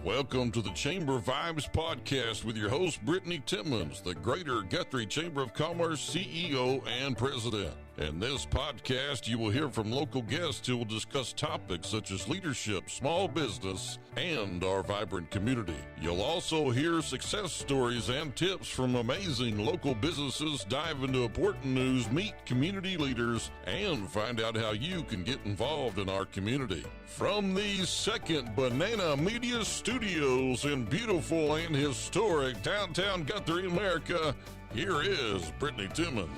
Welcome to the Chamber Vibes podcast with your host, Brittany Timmons, the Greater Guthrie Chamber of Commerce CEO and President. In this podcast, you will hear from local guests who will discuss topics such as leadership, small business, and our vibrant community. You'll also hear success stories and tips from amazing local businesses, dive into important news, meet community leaders, and find out how you can get involved in our community. From the Second Banana Media Studios in beautiful and historic downtown Guthrie, America, here is Brittany Timmons.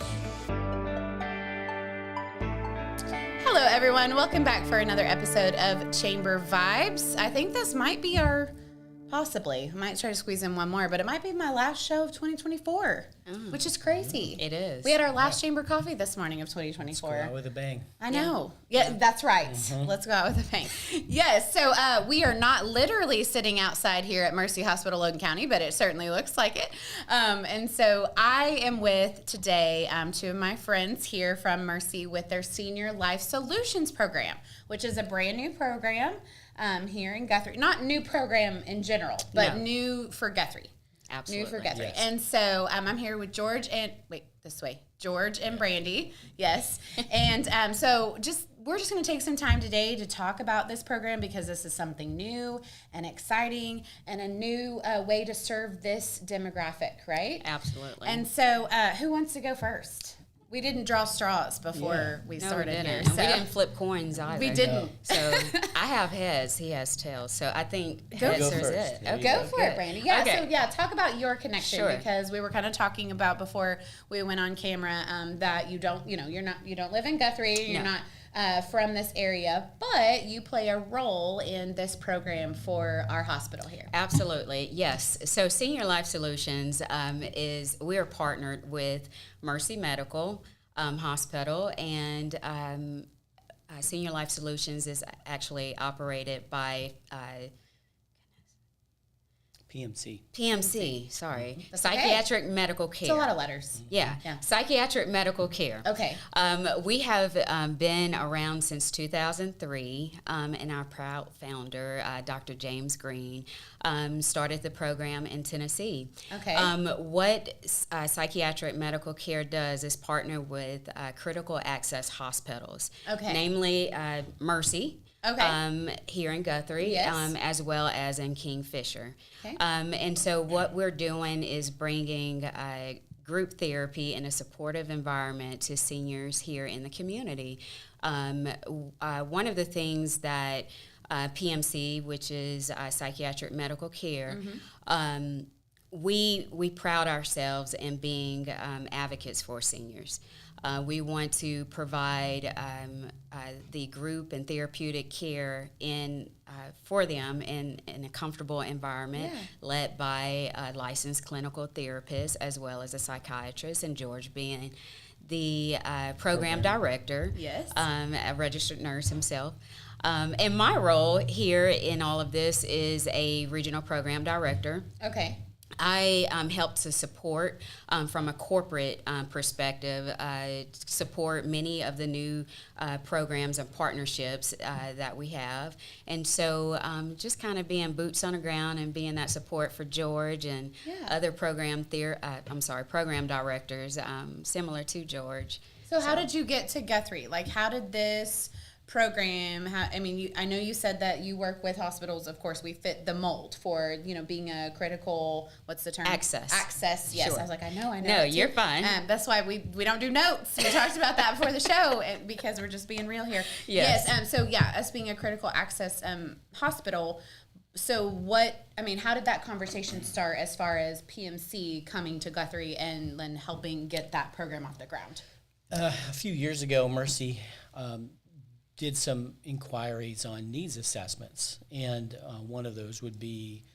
Hello, everyone. Welcome back for another episode of Chamber Vibes. I think this might be I might try to squeeze in one more, but it might be my last show of 2024, which is crazy. It is. We had our last Chamber Coffee this morning of 2024. Let's go out with a bang. I know. Yeah, that's right. Let's go out with a bang. Yes, so we are not literally sitting outside here at Mercy Hospital, Logan County, but it certainly looks like it. And so I am with today two of my friends here from Mercy with their Senior Life Solutions program, which is a brand new program here in Guthrie. Not new program in general, but new for Guthrie. Absolutely. New for Guthrie. Yes. And so I'm here with George and Brandy. Yes. And we're just going to take some time today to talk about this program because this is something new and exciting and a new way to serve this demographic, right? Absolutely. And so who wants to go first? We didn't draw straws before we started here. So. We didn't flip coins either. We didn't. No. So I have heads, he has tails. So I think heads Go is first. it. There you Go for it, Brandy. Yeah, Okay. so talk about your connection Sure. because we were kind of talking about before we went on camera that you don't live in Guthrie, you're No. not from this area, but you play a role in this program for our hospital here. Absolutely, yes. So Senior Life Solutions we are partnered with Mercy Medical Hospital, and Senior Life Solutions is actually operated by PMC, sorry. That's Psychiatric Medical Care. It's a lot of letters. Yeah. Psychiatric Medical Care. Okay. We have been around since 2003, and our proud founder, Dr. James Green, started the program in Tennessee. Okay. What Psychiatric Medical Care does is partner with critical access hospitals, Okay. namely Mercy. Okay. Here in Guthrie, Yes. as well as in Kingfisher. Okay. And so what we're doing is bringing group therapy in a supportive environment to seniors here in the community. One of the things that PMC, which is Psychiatric Medical Care, we proud ourselves in being advocates for seniors. We want to provide the group and therapeutic care for them in a comfortable environment led by a licensed clinical therapist as well as a psychiatrist, and George being the program director, Yes. a registered nurse himself. And my role here in all of this is a regional program director. Okay. I help to support, from a corporate perspective, support many of the new programs and partnerships that we have. And so just kind of being boots on the ground and being that support for George and other program directors similar to George. So how did you get to Guthrie? Like, how did this program, I know you said that you work with hospitals. Of course, we fit the mold for, being a critical, what's the term? Access, yes. Sure. I was like, I know. No, you're fine. That's why we don't do notes. We talked about that before the show because we're just being real here. Yes. Us being a critical access hospital, so how did that conversation start as far as PMC coming to Guthrie and then helping get that program off the ground? A few years ago, Mercy did some inquiries on needs assessments, and one of those would be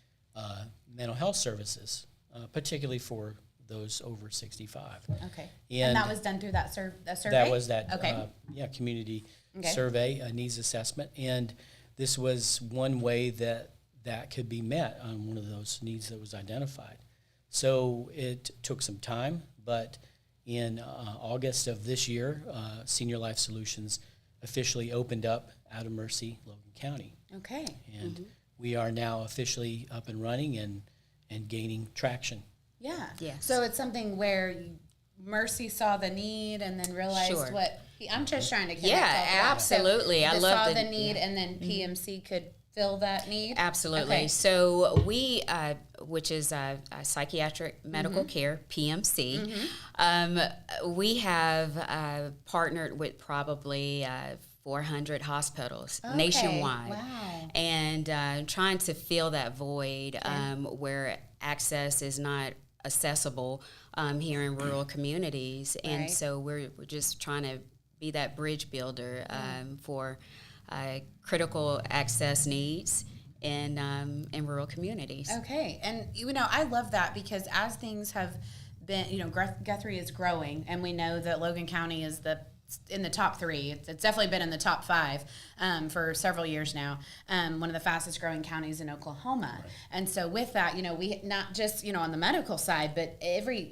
mental health services, particularly for those over 65. Okay. And that was done through that survey? That was that okay. Community survey, needs assessment, and this was one way that could be met on one of those needs that was identified. So it took some time, but in August of this year, Senior Life Solutions officially opened up out of Mercy, Logan County. Okay. And we are now officially up and running and gaining traction. Yeah. Yes. So it's something where Mercy saw the need and then realized Sure. what I'm just trying to connect. Yeah, all the dots. absolutely. So I they love saw the- the need, and then PMC could fill that need. Absolutely. Okay. So we, which is psychiatric medical care, PMC, we have partnered with probably 400 hospitals Okay. nationwide. Wow. And trying to fill that void where access is not accessible here in rural communities. And Right. so we're just trying to be that bridge builder for critical access needs in rural communities. Okay, and I love that because as things have been, Guthrie is growing, and we know that Logan County is in the top 3. It's definitely been in the top 5 for several years now. One of the fastest growing counties in Oklahoma. Right. And so with that, we not just, on the medical side, but every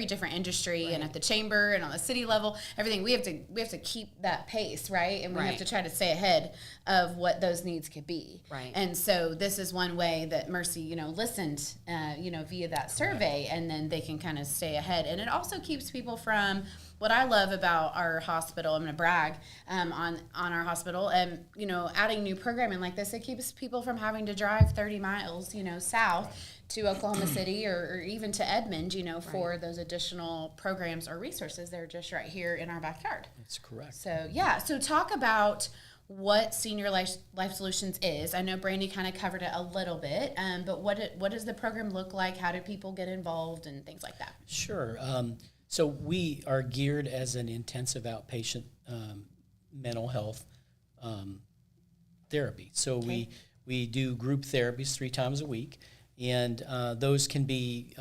different industry and at the chamber and on the city level, everything, we have to keep that pace, right? And we have to try to stay ahead of what those needs could be. Right. And so this is one way that Mercy, listened, via that survey, and then they can kind of stay ahead. And it also keeps people from, what I love about our hospital, I'm going to brag on our hospital, and adding new programming like this, it keeps people from having to drive 30 miles, south to Oklahoma City or even to Edmond, for those additional programs or resources. They're just right here in our backyard. That's correct. So talk about what Senior Life Solutions is. I know Brandy kind of covered it a little bit, but what does the program look like? How do people get involved and things like that? Sure. So we are geared as an intensive outpatient mental health therapy. So we do group therapies 3 times a week, and those can be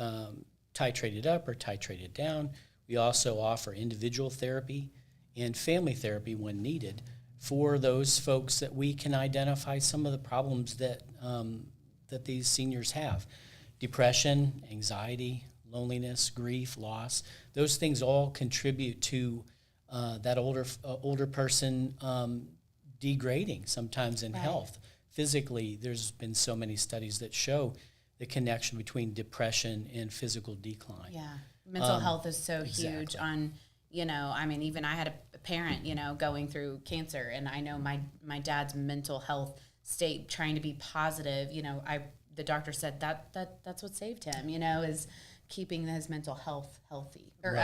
titrated up or titrated down. We also offer individual therapy and family therapy when needed for those folks that we can identify some of the problems that that these seniors have. Depression, anxiety, loneliness, grief, loss, those things all contribute to that older person degrading sometimes in health. Physically, there's been so many studies that show the connection between depression and physical decline. Yeah, mental health is so huge on, even I had a parent, going through cancer, and I know my dad's mental health state, trying to be positive, the doctor said that's what saved him, is keeping his mental health healthy, or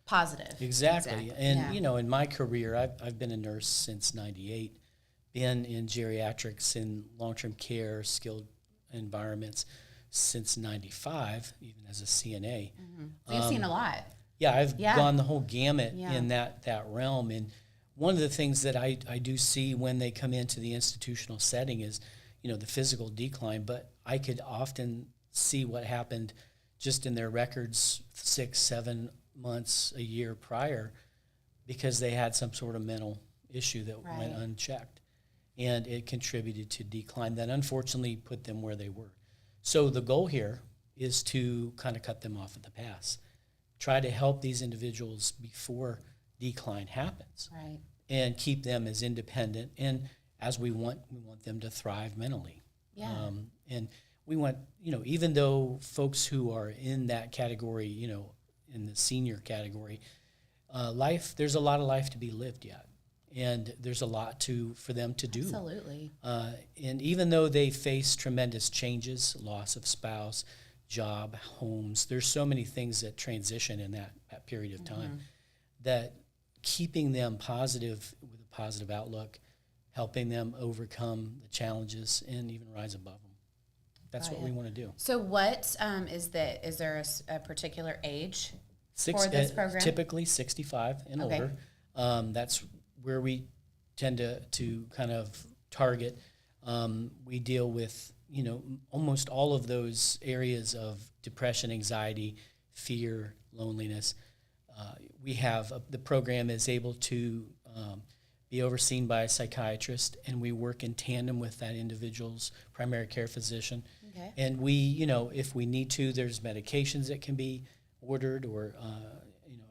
positive. Exactly. And in my career, I've been a nurse since '98, been in geriatrics and long-term care, skilled environments since '95, even as a CNA. Mm-hmm. So you've seen a lot. Yeah, I've gone the whole gamut in that realm. And one of the things that I do see when they come into the institutional setting is, the physical decline, but I could often see what happened just in their records 6-7 months, a year prior, because they had some sort of mental issue that went unchecked. And it contributed to decline that unfortunately put them where they were. So the goal here is to kind of cut them off at the pass. Try to help these individuals before decline happens. Right. And keep them as independent and as we want them to thrive mentally. Yeah. And we want, even though folks who are in that category, in the senior category, there's a lot of life to be lived yet. And there's a lot for them to do. Absolutely. And even though they face tremendous changes, loss of spouse, job, homes, there's so many things that transition in that period of time that keeping them positive with a positive outlook, helping them overcome the challenges and even rise above them. That's what we want to do. So what is there a particular age for this program? Typically 65 and older. That's where we tend to kind of target. We deal with, almost all of those areas of depression, anxiety, fear, loneliness. We have the program is able to be overseen by a psychiatrist, and we work in tandem with that individual's primary care physician. Okay. And we, if we need to, there's medications that can be ordered or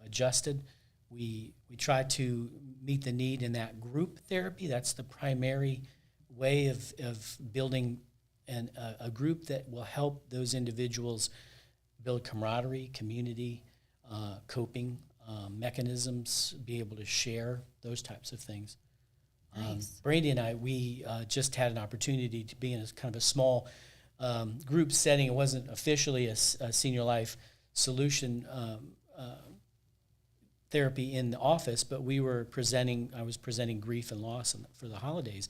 adjusted. We try to meet the need in that group therapy. That's the primary way of building a group that will help those individuals build camaraderie, community, coping mechanisms, be able to share those types of things. Nice. Brandy and I, we just had an opportunity to be in a kind of a small group setting. It wasn't officially a senior life solution therapy in the office, but I was presenting grief and loss for the holidays.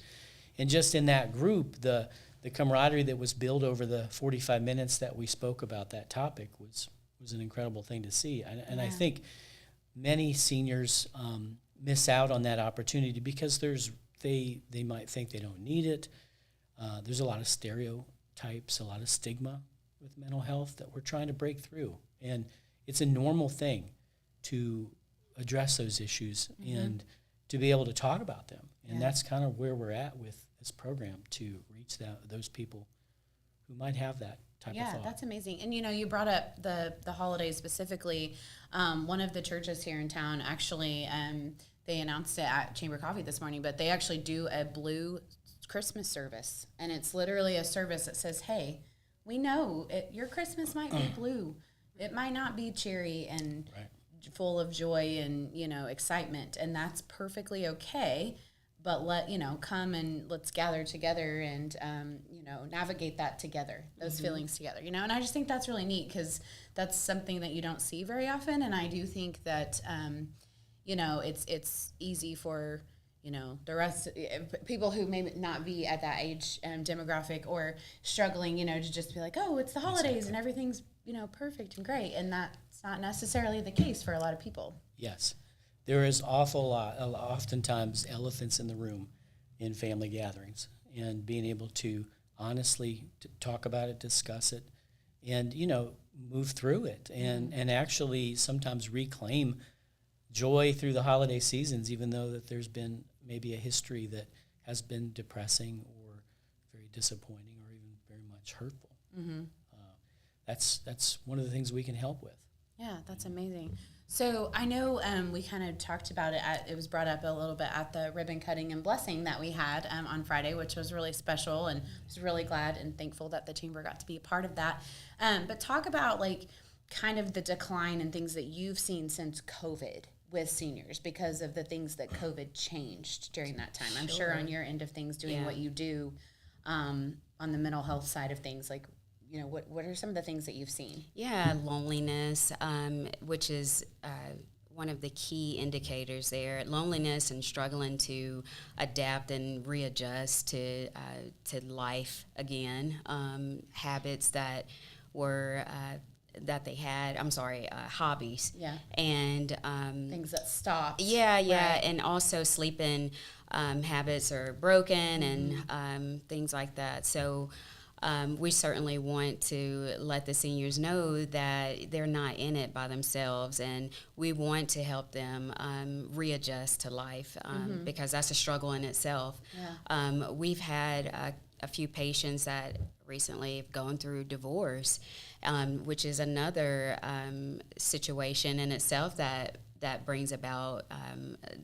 And just in that group, the camaraderie that was built over the 45 minutes that we spoke about that topic was an incredible thing to see. And I think many seniors miss out on that opportunity because they might think they don't need it. There's a lot of stereotypes, a lot of stigma with mental health that we're trying to break through. And it's a normal thing to address those issues and to be able to talk about them. And that's kind of where we're at with this program, to reach those people who might have that type of thought. Yeah, that's amazing. And, you brought up the holidays specifically. One of the churches here in town actually, they announced it at Chamber Coffee this morning, but they actually do a blue Christmas service. And it's literally a service that says, hey, we know your Christmas might be blue. It might not be cheery and full of joy and, excitement. And that's perfectly okay. But come and let's gather together and, navigate that together, those feelings together, And I just think that's really neat because that's something that you don't see very often. And I do think that, it's easy for, the rest people who may not be at that age demographic or struggling, to just be like, oh, it's the holidays and everything's, perfect and great. And that's not necessarily the case for a lot of people. Yes. There is oftentimes elephants in the room in family gatherings, and being able to honestly talk about it, discuss it, and, move through it and actually sometimes reclaim joy through the holiday seasons, even though that there's been maybe a history that has been depressing or very disappointing or even very much hurtful. That's one of the things we can help with. Yeah, that's amazing. So I know we kind of talked about it. It was brought up a little bit at the ribbon cutting and blessing that we had on Friday, which was really special, and I was really glad and thankful that the Chamber got to be a part of that. But talk about kind of the decline and things that you've seen since COVID with seniors because of the things that COVID changed during that time. I'm sure on your end of things, doing what you do on the mental health side of things, what are some of the things that you've seen? Yeah, loneliness, which is one of the key indicators there. Loneliness and struggling to adapt and readjust to life again. Habits that were that they had. Hobbies. Yeah. And things that stopped. Yeah, right. and also sleeping habits are broken and things like that. So. We certainly want to let the seniors know that they're not in it by themselves, and we want to help them readjust to life because that's a struggle in itself. Yeah. We've had a few patients that recently have gone through divorce, which is another situation in itself that brings about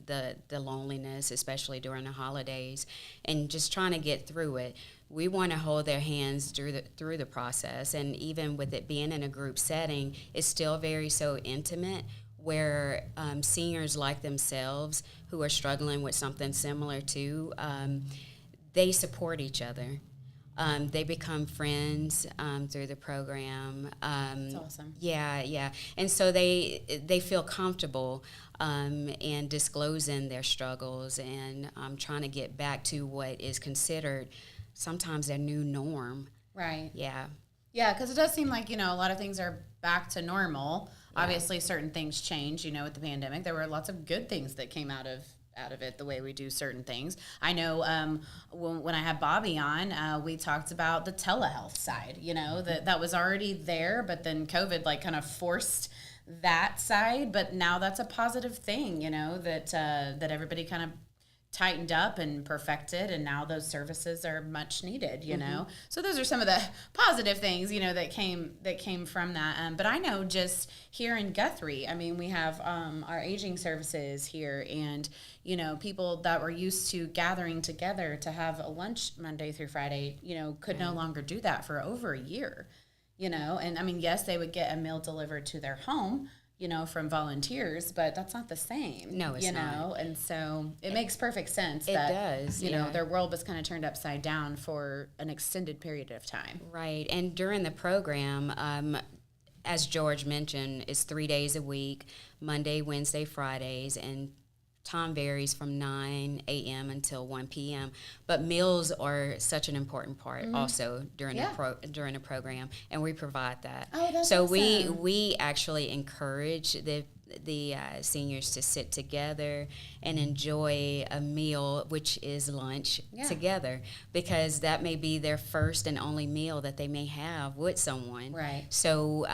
the loneliness, especially during the holidays, and just trying to get through it. We want to hold their hands through the process, and even with it being in a group setting, it's still very so intimate, where seniors like themselves who are struggling with something similar to, they support each other. They become friends through the program. That's awesome. Yeah. And so they feel comfortable in disclosing their struggles and trying to get back to what is considered sometimes their new norm. Right. Yeah. Yeah, because it does seem like, a lot of things are back to normal. Yeah. Obviously, certain things change, with the pandemic. There were lots of good things that came out of it, the way we do certain things. I know when I had Bobby on, we talked about the telehealth side, that was already there, but then COVID kind of forced that side. But now that's a positive thing, that everybody kind of tightened up and perfected, and now those services are much needed, you know. So those are some of the positive things, you know, that came from that. But I know just here in Guthrie, I mean, we have our aging services here, and you know, people that were used to gathering together to have a lunch Monday through Friday, you know, could no longer do that for over a year, you know. And I mean, yes, they would get a meal delivered to their home, you know, from volunteers, but that's not the same. No, it's not. You know, and so it makes perfect sense. It that, does, you know, their world was kind of turned upside down for an extended period of time. Right. And during the program, as George mentioned, it's 3 days a week, Monday, Wednesday, Fridays, and time varies from 9 a.m. until 1 p.m. But meals are such an important part also during the program, and we provide that. Oh, that's so awesome. we actually encourage the seniors to sit together and enjoy a meal, which is lunch, together, because that may be their first and only meal that they may have with someone. Right. So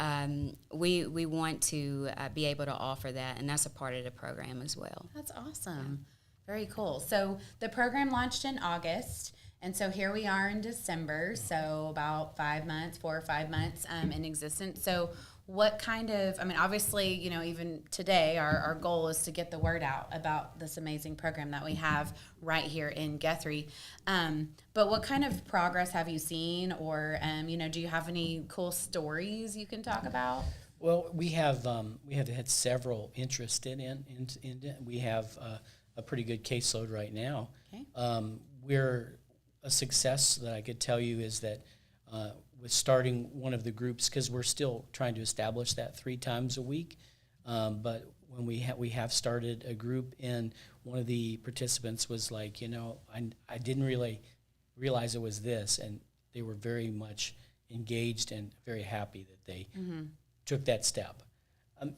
we want to be able to offer that, and that's a part of the program as well. That's awesome. Very cool. So the program launched in August, and so here we are in December, so about 4 or 5 months in existence. So what kind of, I mean, obviously, you know, even today, our goal is to get the word out about this amazing program that we have right here in Guthrie. But what kind of progress have you seen, or, you know, do you have any cool stories you can talk about? Well, we have had several interested in it. We have a pretty good caseload right now. Okay. We're a success that I could tell you is that with starting one of the groups, because we're still trying to establish that 3 times a week, but when we have started a group, and one of the participants was like, you know, I didn't really realize it was this, and they were very much engaged and very happy that they took that step.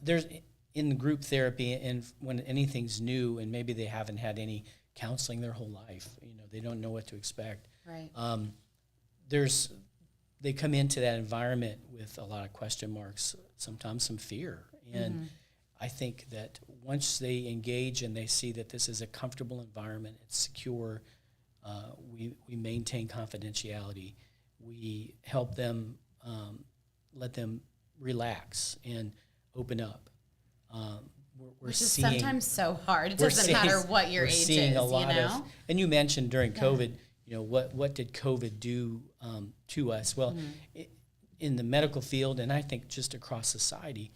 There's in the group therapy, and when anything's new, and maybe they haven't had any counseling their whole life, you know, they don't know what to expect. Right. They come into that environment with a lot of question marks, sometimes some fear. And I think that once they engage and they see that this is a comfortable environment, it's secure, we maintain confidentiality, we help them, let them relax and open up. Which is sometimes so hard. It doesn't matter what your age is, you know? And you mentioned during COVID, you know, what did COVID do to us? Well, in the medical field, and I think just across society,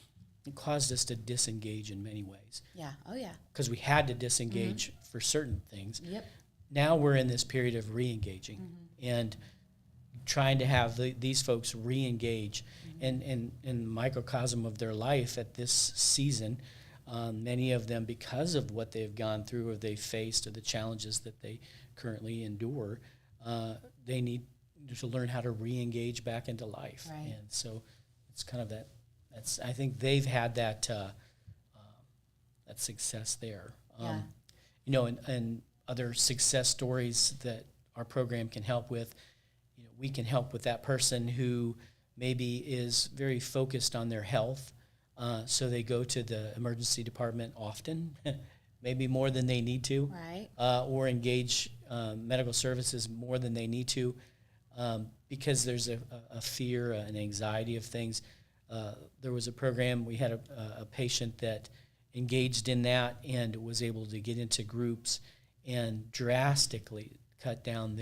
it caused us to disengage in many ways. Yeah. Oh, yeah. Because we had to disengage for certain things. Yep. Now we're in this period of re-engaging and trying to have these folks re-engage. And in microcosm of their life at this season, many of them, because of what they've gone through or they've faced or the challenges that they currently endure, they need to learn how to re-engage back into life. Right. And so it's kind of I think they've had that success there. You know, and other success stories that our program can help with, you know, we can help with that person who maybe is very focused on their health, so they go to the emergency department often, maybe more than they need to, Right. Or engage medical services more than they need to, because there's a fear, an anxiety of things. There was a program, we had a patient that engaged in that and was able to get into groups and drastically cut down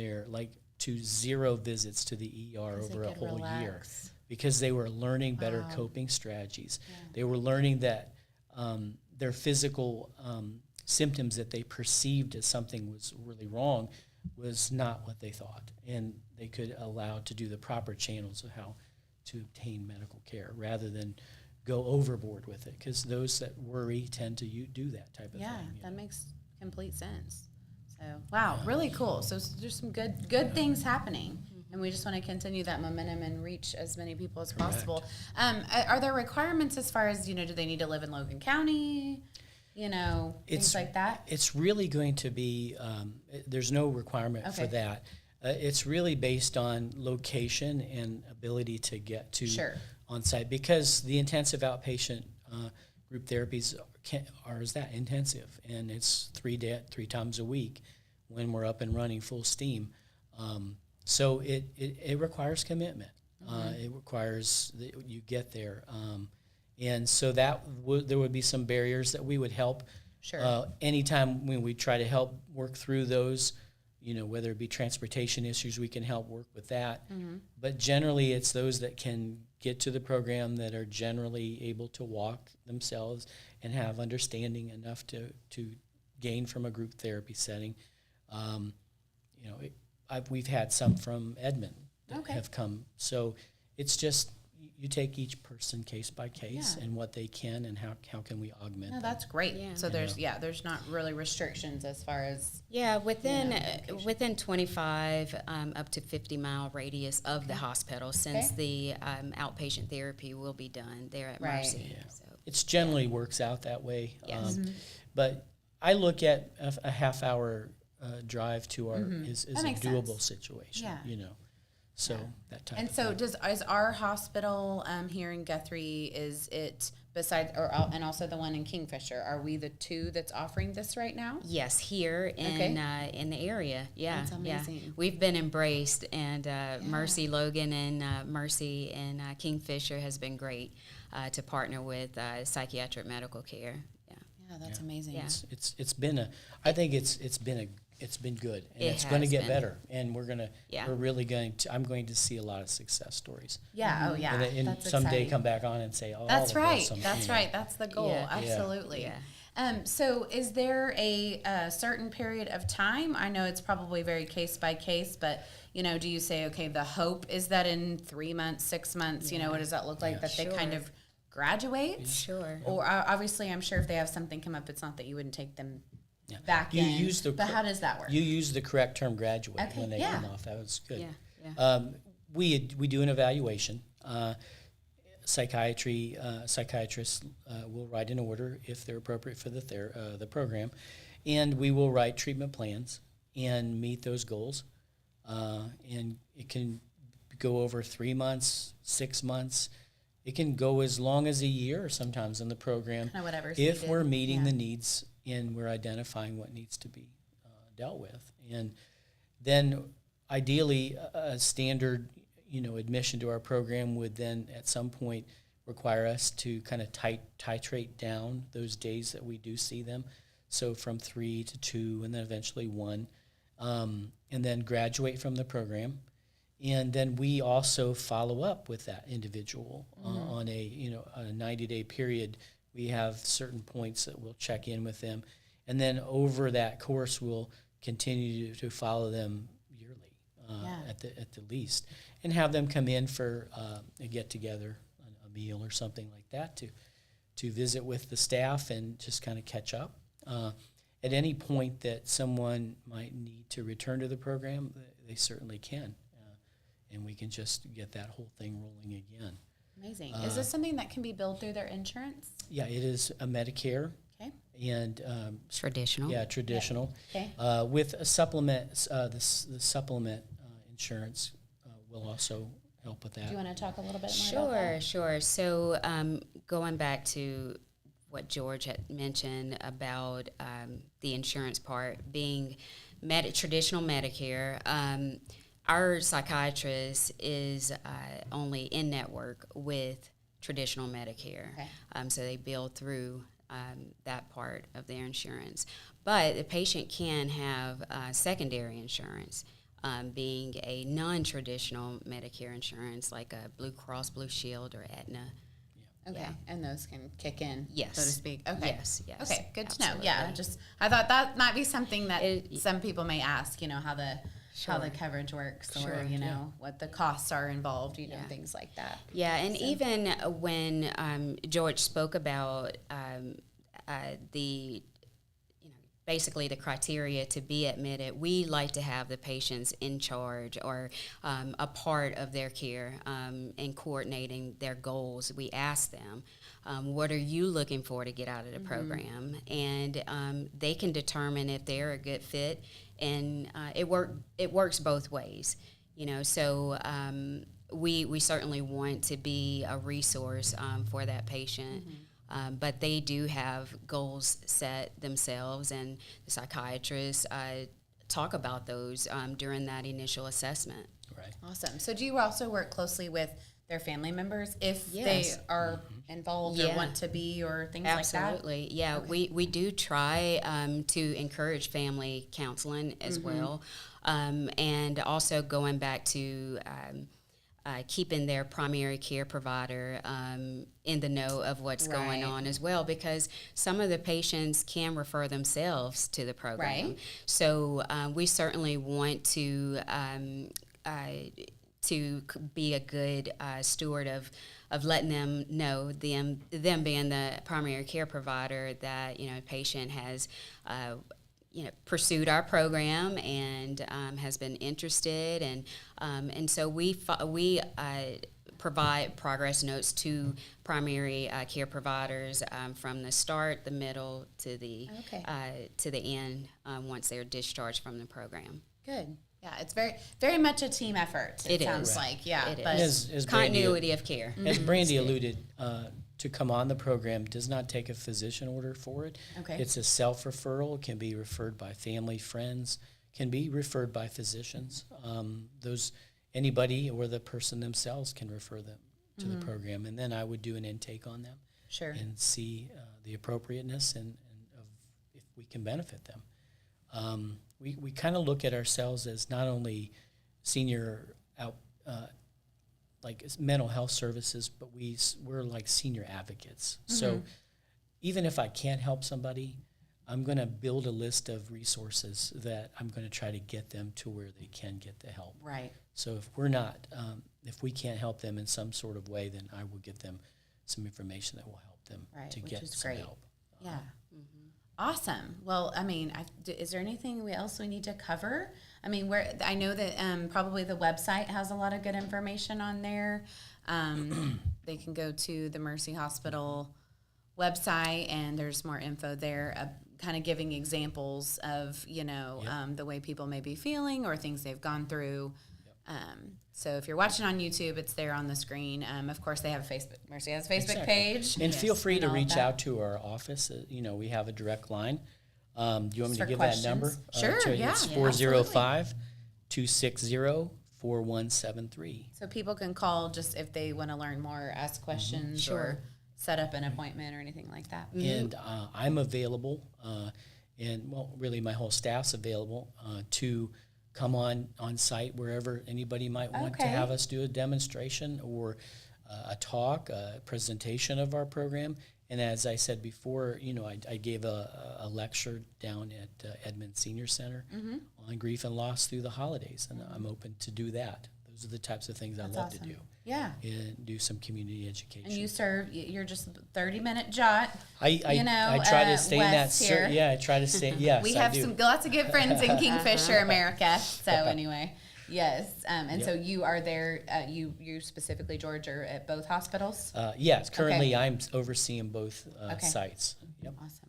to 0 visits to the ER over a whole year, because they were learning better coping strategies. Yeah. They were learning that their physical symptoms that they perceived as something was really wrong was not what they thought, and they could allow to do the proper channels of how to obtain medical care rather than go overboard with it, because those that worry tend to do that type of thing. Yeah, that makes complete sense. So, wow, really cool. So there's some good things happening, and we just want to continue that momentum and reach as many people as possible. Are there requirements as far as, you know, do they need to live in Logan County? You know, things like that? It's really going to be, there's no requirement for that. It's really based on location and ability to get to on site, because the intensive outpatient group therapies is that intensive, and it's 3 times a week. when we're up and running full steam. So it requires commitment. It requires that you get there. And so there would be some barriers that we would help. Sure. Anytime when we try to help work through those, whether it be transportation issues, we can help work with that. But generally, it's those that can get to the program that are generally able to walk themselves and have understanding enough to gain from a group therapy setting. We've had some from Edmond that have come. So it's just you take each person case by case and what they can and how can we augment them. That's great. Yeah. So there's not really restrictions as far as within 25 up to 50-mile radius of the hospital, since the outpatient therapy will be done there at Mercy. Yeah. So. It generally works out that way. Yes. But I look at a half-hour drive to our is a doable situation. So that type. And so is our hospital here in Guthrie, is it besides and also the one in Kingfisher, are we the two that's offering this right now? Yes, here in the area. Yeah. That's amazing. Yeah. We've been embraced, and Mercy Logan and Mercy and Kingfisher has been great to partner with psychiatric medical care. Yeah, that's amazing. Yeah. It's been it's been good, and it's going to get better, and we're really going to. I'm going to see a lot of success stories. Yeah. And that's someday exciting. come back on and say, "Oh, that's right. That's right. That's the goal. Yeah. Absolutely. Yeah. So, is there a certain period of time? I know it's probably very case by case, but do you say, okay, the hope is that in 3 months, 6 months, what does that look like that they kind of graduate? Sure. Or obviously, I'm sure if they have something come up, it's not that you wouldn't take them back in. But how does that work? You use the correct term, graduate, when they come off. That was good. Yeah. We do an evaluation. Psychiatrists will write an order if they're appropriate for the program, and we will write treatment plans and meet those goals. And it can go over 3 months, 6 months. It can go as long as a year sometimes in the program, whatever's if needed. we're meeting the needs and we're identifying what needs to be dealt with. And then ideally a standard admission to our program would then at some point require us to kind of titrate down those days that we do see them. So from 3 to 2 and then eventually 1, and then graduate from the program. And then we also follow up with that individual on a 90-day period. We have certain points that we'll check in with them, and then over that course, we'll continue to follow them yearly at the least, and have them come in for a get-together, a meal or something like that to visit with the staff and just kind of catch up. At any point that someone might need to return to the program, they certainly can. And we can just get that whole thing rolling again. Amazing. Is this something that can be billed through their insurance? Yeah, it is a Medicare. Okay. And traditional. Yeah, traditional. Okay. With a supplement, the supplement insurance will also help with that. Do you want to talk a little bit more about that? Sure. So going back to what George had mentioned about the insurance part being traditional Medicare, our psychiatrist is only in network with traditional Medicare. Okay. So they bill through that part of their insurance. But the patient can have secondary insurance, being a non-traditional Medicare insurance like a Blue Cross Blue Shield or Aetna. Okay, and those can kick in, yes, so to speak. Okay, yes. Okay, good absolutely. to know. Yeah, I thought that might be something that some people may ask. How the coverage works, or what the costs are involved. Things like that. Yeah, and even when George spoke about the basically the criteria to be admitted, we like to have the patients in charge or a part of their care in coordinating their goals. We ask them, what are you looking for to get out of the program? And they can determine if they're a good fit, and it works both ways. So we certainly want to be a resource for that patient. But they do have goals set themselves, and the psychiatrist talk about those during that initial assessment. Right. Awesome. So do you also work closely with their family members if Yes. they are involved or want to be or things like that? Absolutely. Yeah, we do try to encourage family counseling as well. And also going back to keeping their primary care provider in the know of what's going on as well, because some of the patients can refer themselves to the program. Right. So we certainly want to be a good steward of letting them know, them being the primary care provider, that a patient has pursued our program and has been interested, and so we provide progress notes to primary care providers from the start, the middle, to the end once they're discharged from the program. Good. Yeah, it's very, very much a team effort. It sounds like, yeah. It but is. As Continuity of care. As Brandy alluded, to come on the program does not take a physician order for it. Okay. It's a self-referral. It can be referred by family, friends, can be referred by physicians. Anybody or the person themselves can refer them to the program, and then I would do an intake on them. Sure. And see the appropriateness and of if we can benefit them. We kind of look at ourselves as not only senior like mental health services, but we're like senior advocates. So even if I can't help somebody, I'm going to build a list of resources that I'm going to try to get them to where they can get the help. Right. So if we're not, if we can't help them in some sort of way, then I will get them some information that will help them to which get is some great. help. Yeah. Awesome. Well, I mean, is there anything else we need to cover? I mean, I know that probably the website has a lot of good information on there. They can go to the Mercy Hospital website, and there's more info there, kind of giving examples of, the way people may be feeling or things they've gone through. So if you're watching on YouTube, it's there on the screen. Of course, they have a Facebook. Mercy has a Facebook page. And feel free to reach out to our office. We have a direct line. Do you want me to give that number? Sure, It's 405-260-4173. So people can call just if they want to learn more, ask questions, or set up an appointment or anything like that. And I'm available, really my whole staff's available to come on site wherever anybody might want to have us do a demonstration or a talk, a presentation of our program. And as I said before, I gave a lecture down at Edmond Senior Center on grief and loss through the holidays, and I'm open to do that. Those are the types of things I love to do. Yeah. And do some community education. And you're just a 30-minute jot. I try to stay in that. I try to stay. Yes, we have lots of good friends in Kingfisher, America. So anyway, yes. So you are there. You specifically, George, are at both hospitals. Yes. Currently, I'm overseeing both sites. Yep. Awesome.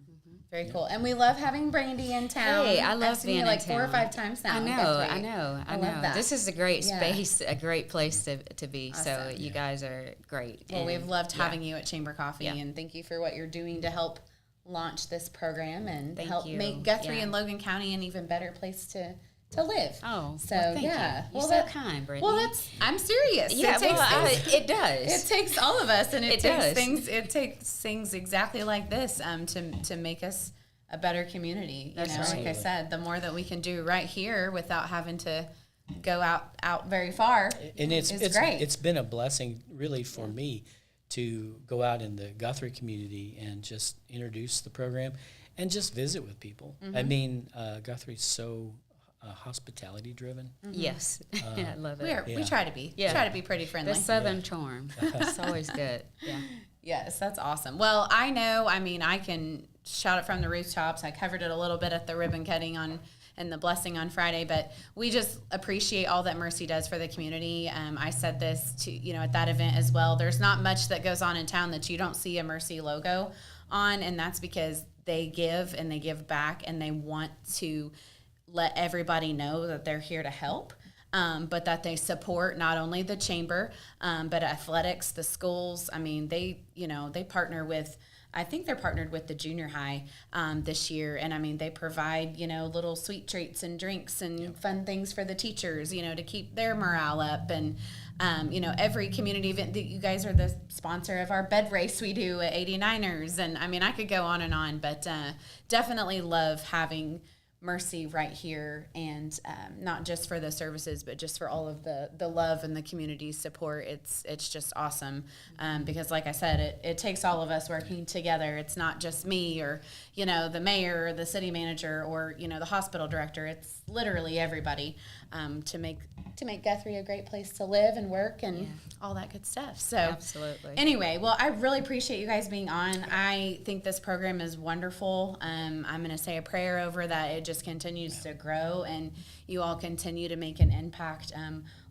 Very cool. And we love having Brandy in town. Hey, I love I've being seen in you town. 4 or 5 times now. I know. I love that. This is a great space, a great place to be. Awesome. So you guys are great. Well, we've loved having you at Chamber Coffee, and thank you for what you're doing to help launch this program and make Guthrie and Logan County an even better place to live. Oh, so thank you. You're so kind, Brittany. Well, I'm serious. Yeah, it does. It takes all of us, and it does. takes things exactly like this to make us a better community. That's right. Like I said, the more that we can do right here without having to go out very far, and it's great. It's been a blessing, really, for me to go out in the Guthrie community and just introduce the program and just visit with people. I mean, Guthrie's so hospitality driven. Yes, I love it. We try to be. Try to be pretty friendly. The Southern charm. It's always good. Yeah. Yes, that's awesome. Well, I know. I mean, I can shout it from the rooftops. I covered it a little bit at the ribbon cutting and the blessing on Friday, but we just appreciate all that Mercy does for the community. I said this to at that event as well. There's not much that goes on in town that you don't see a Mercy logo on, and that's because they give and they give back, and they want to let everybody know that they're here to help. But that they support not only the chamber, but athletics, the schools. I mean, they partner with I think they're partnered with the junior high this year. And I mean, they provide, you know, little sweet treats and drinks and fun things for the teachers, you know, to keep their morale up. And, you know, every community event that you guys are the sponsor of our bed race we do at 89ers. And I mean, I could go on, but definitely love having Mercy right here, and not just for the services, but just for all of the love and the community support. It's just awesome, because like I said, it takes all of us working together. It's not just me or, you know, the mayor or the city manager or, you know, the hospital director. It's literally everybody to make Guthrie a great place to live and work and all that good stuff. So absolutely. Anyway, well, I really appreciate you guys being on. I think this program is wonderful. I'm going to say a prayer over that. It just continues to grow, and you all continue to make an impact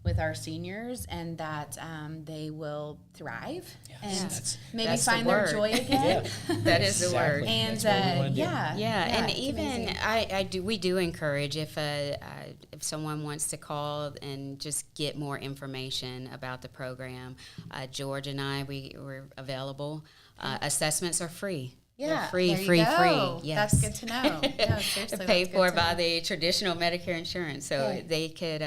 with our seniors, and that they will thrive and maybe find their joy again. That is the word. And and even we do encourage if someone wants to call and just get more information about the program. George and we're available. Assessments are free. Yeah, free. Yes, that's good to know. No, seriously, paid for by the traditional Medicare insurance, so they could.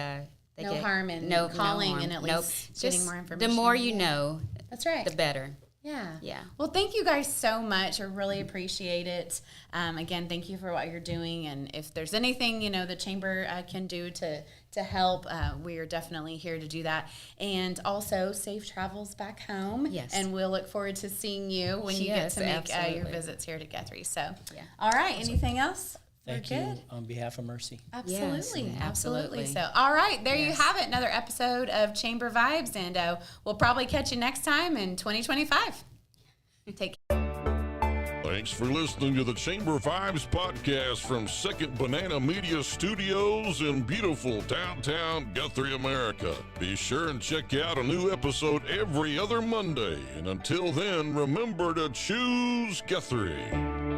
No harm in calling and at least getting more information. The more you know, that's right, the better. Yeah. Well, thank you guys so much. I really appreciate it. Again, thank you for what you're doing. And if there's anything, you know, the Chamber can do to help, we are definitely here to do that. And also, safe travels back home. Yes. And we'll look forward to seeing you when you get to make your visits here to Guthrie. So, all right. Awesome. Anything else? Thank you on behalf of Mercy. Absolutely. Yes, absolutely. So, all right, there you have it, another episode of Chamber Vibes, and we'll probably catch you next time in 2025. Take care. Thanks for listening to the Chamber Vibes podcast from Second Banana Media Studios in beautiful downtown Guthrie, America. Be sure and check out a new episode every other Monday. And until then, remember to choose Guthrie.